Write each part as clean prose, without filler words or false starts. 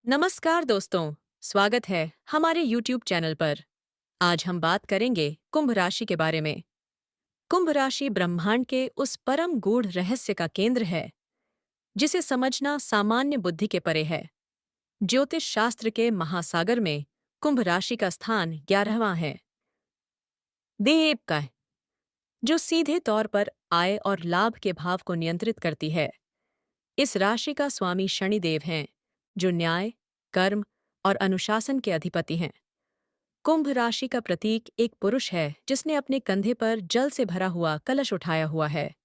नमस्कार दोस्तों, स्वागत है हमारे YouTube चैनल पर। आज हम बात करेंगे कुंभ राशि के बारे में। कुंभ राशि ब्रह्मांड के उस परम गूढ़ रहस्य का केंद्र है, जिसे समझना सामान्य बुद्धि के परे है। ज्योतिष शास्त्र के महासागर में कुंभ राशि का स्थान 11वां है। देव का, जो सीधे तौर पर आय और लाभ के भाव को नियंत्रित करती है। इस राशि का स्वामी शनिदेव हैं, जो न्याय, कर्म और अनुशासन के अधिपति हैं। कुंभ राशि का प्रतीक एक पुरुष है जिसने अपने कंधे पर जल से भरा हुआ कलश उठाया हुआ है।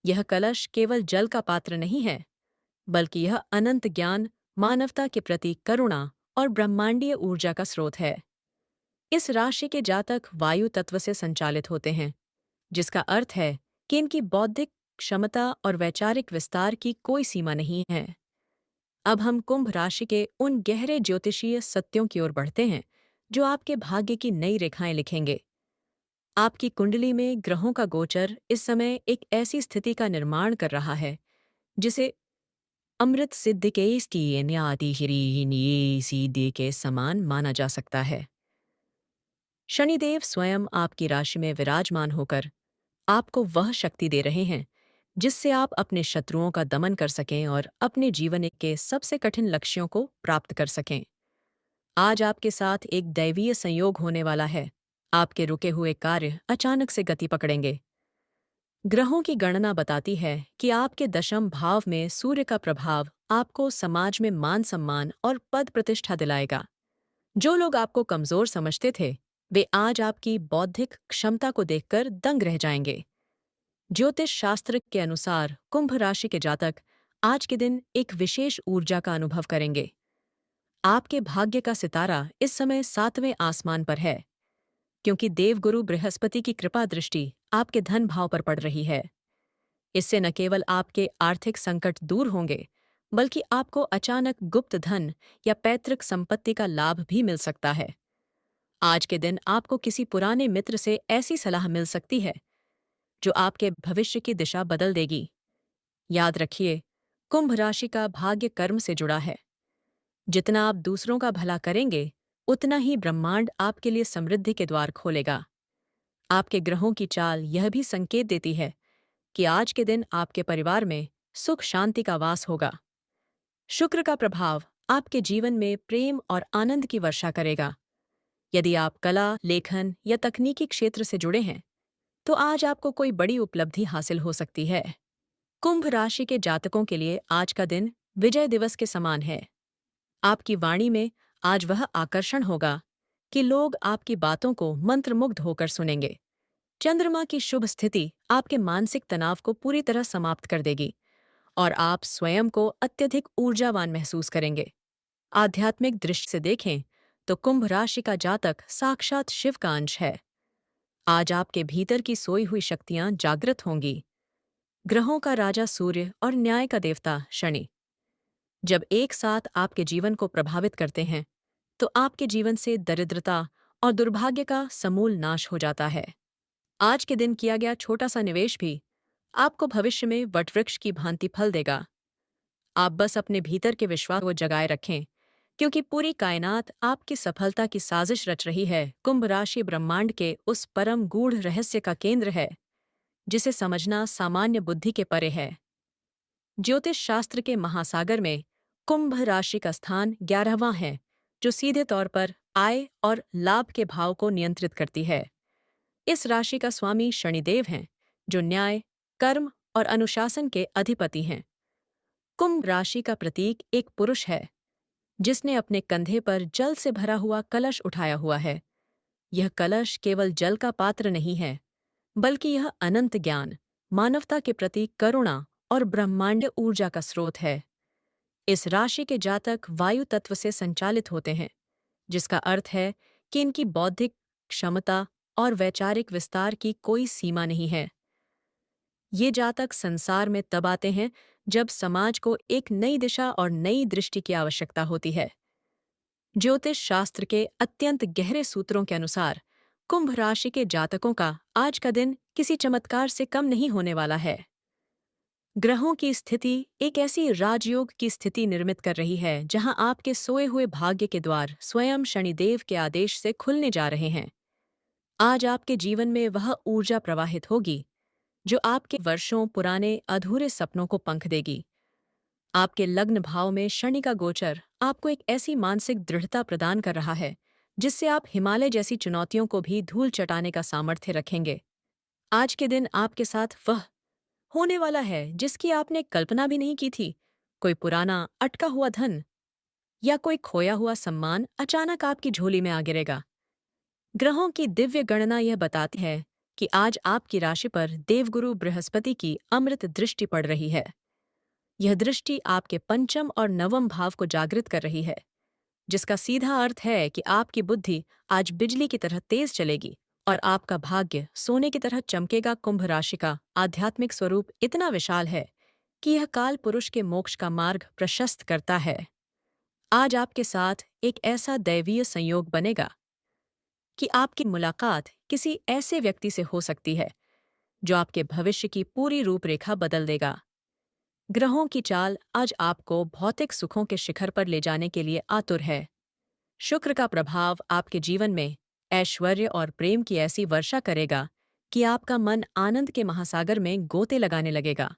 यह कलश केवल जल का पात्र नहीं है, बल्कि यह अनंत ज्ञान, मानवता के प्रति करुणा और ब्रह्मांडीय ऊर्जा का स्रोत है। इस राशि के जातक वायु तत्व से संचालित होते हैं, जिसका अर्थ है कि इनकी बौद्धिक क्षमता और वैचारिक विस्तार की कोई सीमा नहीं है। अब हम कुंभ राशि के उन गहरे ज्योतिषीय सत्यों की ओर बढ़ते हैं, जो आपके भाग्य की नई रेखाएं लिखेंगे। आपकी कुंडली में ग्रहों का गोचर इस समय एक ऐसी स्थिति का निर्माण कर रहा है, जिसे अमृत सिद्ध के सीधे के समान माना जा सकता है। शनिदेव स्वयं आपकी राशि में विराजमान होकर आपको वह शक्ति दे रहे हैं, जिससे आप अपने शत्रुओं का दमन कर सकें और अपने जीवन के सबसे कठिन लक्ष्यों को प्राप्त कर सकें। आज आपके साथ एक दैवीय संयोग होने वाला है। आपके रुके हुए कार्य अचानक से गति पकड़ेंगे। ग्रहों की गणना बताती है कि आपके दशम भाव में सूर्य का प्रभाव आपको समाज में मान सम्मान और पद प्रतिष्ठा दिलाएगा। जो लोग आपको कमजोर समझते थे, वे आज आपकी बौद्धिक क्षमता को देखकर दंग रह जाएंगे। ज्योतिष शास्त्र के अनुसार कुंभ राशि के जातक आज के दिन एक विशेष ऊर्जा का अनुभव करेंगे। आपके भाग्य का सितारा इस समय 7वें आसमान पर है, क्योंकि देवगुरु बृहस्पति की कृपा दृष्टि आपके धन भाव पर पड़ रही है। इससे न केवल आपके आर्थिक संकट दूर होंगे, बल्कि आपको अचानक गुप्त धन या पैतृक संपत्ति का लाभ भी मिल सकता है। आज के दिन आपको किसी पुराने मित्र से ऐसी सलाह मिल सकती है, जो आपके भविष्य की दिशा बदल देगी। याद रखिए, कुंभ राशि का भाग्य कर्म से जुड़ा है। जितना आप दूसरों का भला करेंगे, उतना ही ब्रह्मांड आपके लिए समृद्धि के द्वार खोलेगा। आपके ग्रहों की चाल यह भी संकेत देती है कि आज के दिन आपके परिवार में सुख शांति का वास होगा। शुक्र का प्रभाव आपके जीवन में प्रेम और आनंद की वर्षा करेगा। यदि आप कला, लेखन या तकनीकी क्षेत्र से जुड़े हैं, तो आज आपको कोई बड़ी उपलब्धि हासिल हो सकती है। कुंभ राशि के जातकों के लिए आज का दिन विजय दिवस के समान है। आपकी वाणी में आज वह आकर्षण होगा कि लोग आपकी बातों को मंत्रमुग्ध होकर सुनेंगे। चंद्रमा की शुभ स्थिति आपके मानसिक तनाव को पूरी तरह समाप्त कर देगी और आप स्वयं को अत्यधिक ऊर्जावान महसूस करेंगे। आध्यात्मिक दृष्टि से देखें तो कुंभ राशि का जातक साक्षात शिव का अंश है। आज आपके भीतर की सोई हुई शक्तियां जागृत होंगी। ग्रहों का राजा सूर्य और न्याय का देवता शनि जब एक साथ आपके जीवन को प्रभावित करते हैं, तो आपके जीवन से दरिद्रता और दुर्भाग्य का समूल नाश हो जाता है। आज के दिन किया गया छोटा सा निवेश भी आपको भविष्य में वटवृक्ष की भांति फल देगा। आप बस अपने भीतर के विश्वास को जगाए रखें, क्योंकि पूरी कायनात आपकी सफलता की साजिश रच रही है। कुंभ राशि ब्रह्मांड के उस परम गूढ़ रहस्य का केंद्र है, जिसे समझना सामान्य बुद्धि के परे है। ज्योतिष शास्त्र के महासागर में कुंभ राशि का स्थान 11वां है, जो सीधे तौर पर आय और लाभ के भाव को नियंत्रित करती है। इस राशि का स्वामी शनिदेव हैं, जो न्याय, कर्म और अनुशासन के अधिपति हैं। कुंभ राशि का प्रतीक एक पुरुष है, जिसने अपने कंधे पर जल से भरा हुआ कलश उठाया हुआ है। यह कलश केवल जल का पात्र नहीं है, बल्कि यह अनंत ज्ञान, मानवता के प्रति करुणा और ब्रह्मांड ऊर्जा का स्रोत है। इस राशि के जातक वायु तत्व से संचालित होते हैं, जिसका अर्थ है कि इनकी बौद्धिक क्षमता और वैचारिक विस्तार की कोई सीमा नहीं है। ये जातक संसार में तब आते हैं जब समाज को एक नई दिशा और नई दृष्टि की आवश्यकता होती है। ज्योतिष शास्त्र के अत्यंत गहरे सूत्रों के अनुसार कुंभ राशि के जातकों का आज का दिन किसी चमत्कार से कम नहीं होने वाला है। ग्रहों की स्थिति एक ऐसी राजयोग की स्थिति निर्मित कर रही है जहां आपके सोए हुए भाग्य के द्वार स्वयं शनिदेव के आदेश से खुलने जा रहे हैं। आज आपके जीवन में वह ऊर्जा प्रवाहित होगी जो आपके वर्षों पुराने अधूरे सपनों को पंख देगी। आपके लग्न भाव में शनि का गोचर आपको एक ऐसी मानसिक दृढ़ता प्रदान कर रहा है जिससे आप हिमालय जैसी चुनौतियों को भी धूल चटाने का सामर्थ्य रखेंगे। आज के दिन आपके साथ वह होने वाला है जिसकी आपने कल्पना भी नहीं की थी। कोई पुराना अटका हुआ धन या कोई खोया हुआ सम्मान अचानक आपकी झोली में आ गिरेगा। ग्रहों की दिव्य गणना यह बताती है कि आज आपकी राशि पर देवगुरु बृहस्पति की अमृत दृष्टि पड़ रही है। यह दृष्टि आपके पंचम और नवम भाव को जागृत कर रही है, जिसका सीधा अर्थ है कि आपकी बुद्धि आज बिजली की तरह तेज चलेगी और आपका भाग्य सोने की तरह चमकेगा। कुंभ राशि का आध्यात्मिक स्वरूप इतना विशाल है कि यह काल पुरुष के मोक्ष का मार्ग प्रशस्त करता है। आज आपके साथ एक ऐसा दैवीय संयोग बनेगा कि आपकी मुलाकात किसी ऐसे व्यक्ति से हो सकती है जो आपके भविष्य की पूरी रूपरेखा बदल देगा। ग्रहों की चाल आज आपको भौतिक सुखों के शिखर पर ले जाने के लिए आतुर है। शुक्र का प्रभाव आपके जीवन में ऐश्वर्य और प्रेम की ऐसी वर्षा करेगा कि आपका मन आनंद के महासागर में गोते लगाने लगेगा।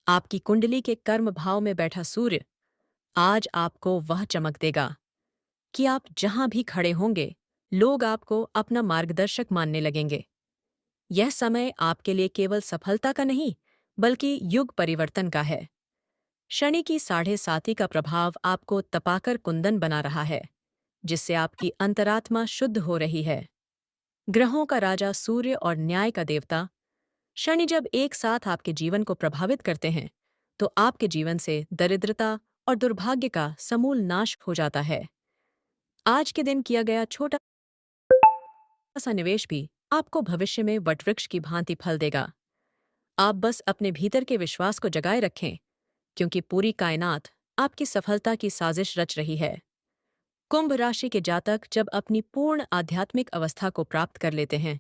आपकी कुंडली के कर्म भाव में बैठा सूर्य आज आपको वह चमक देगा कि आप जहां भी खड़े होंगे लोग आपको अपना मार्गदर्शक मानने लगेंगे। यह समय आपके लिए केवल सफलता का नहीं बल्कि युग परिवर्तन का है। शनि की 7.5 का प्रभाव आपको तपाकर कुंदन बना रहा है, जिससे आपकी अंतरात्मा शुद्ध हो रही है। ग्रहों का राजा सूर्य और न्याय का देवता शनि जब एक साथ आपके जीवन को प्रभावित करते हैं तो आपके जीवन से दरिद्रता और दुर्भाग्य का समूल नाश हो जाता है। आज के दिन किया गया छोटा सा निवेश भी आपको भविष्य में वटवृक्ष की भांति फल देगा। आप बस अपने भीतर के विश्वास को जगाए रखें, क्योंकि पूरी कायनात आपकी सफलता की साजिश रच रही है। कुंभ राशि के जातक जब अपनी पूर्ण आध्यात्मिक अवस्था को प्राप्त कर लेते हैं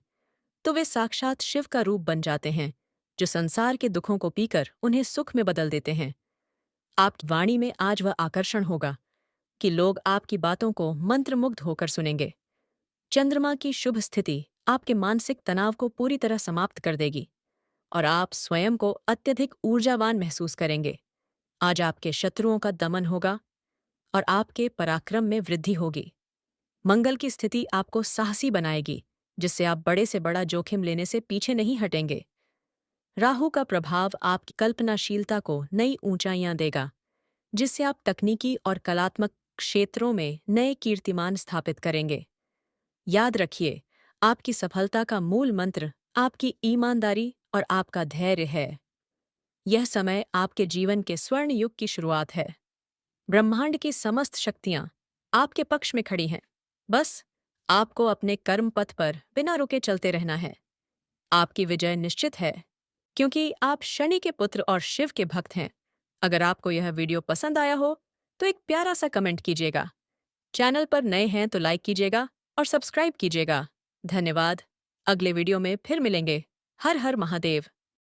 तो वे साक्षात शिव का रूप बन जाते हैं, जो संसार के दुखों को पीकर उन्हें सुख में बदल देते हैं। आपकी वाणी में आज वह आकर्षण होगा कि लोग आपकी बातों को मंत्रमुग्ध होकर सुनेंगे। चंद्रमा की शुभ स्थिति आपके मानसिक तनाव को पूरी तरह समाप्त कर देगी और आप स्वयं को अत्यधिक ऊर्जावान महसूस करेंगे। आज आपके शत्रुओं का दमन होगा और आपके पराक्रम में वृद्धि होगी। मंगल की स्थिति आपको साहसी बनाएगी, जिससे आप बड़े से बड़ा जोखिम लेने से पीछे नहीं हटेंगे। राहु का प्रभाव आपकी कल्पनाशीलता को नई ऊंचाइयां देगा, जिससे आप तकनीकी और कलात्मक क्षेत्रों में नए कीर्तिमान स्थापित करेंगे। याद रखिए, आपकी सफलता का मूल मंत्र आपकी ईमानदारी और आपका धैर्य है। यह समय आपके जीवन के स्वर्ण युग की शुरुआत है। ब्रह्मांड की समस्त शक्तियां आपके पक्ष में खड़ी हैं। बस आपको अपने कर्म पथ पर बिना रुके चलते रहना है। आपकी विजय निश्चित है, क्योंकि आप शनि के पुत्र और शिव के भक्त हैं। अगर आपको यह वीडियो पसंद आया हो तो एक प्यारा सा कमेंट कीजिएगा। चैनल पर नए हैं तो लाइक कीजिएगा और सब्सक्राइब कीजिएगा। धन्यवाद। अगले वीडियो में फिर मिलेंगे। हर हर महादेव।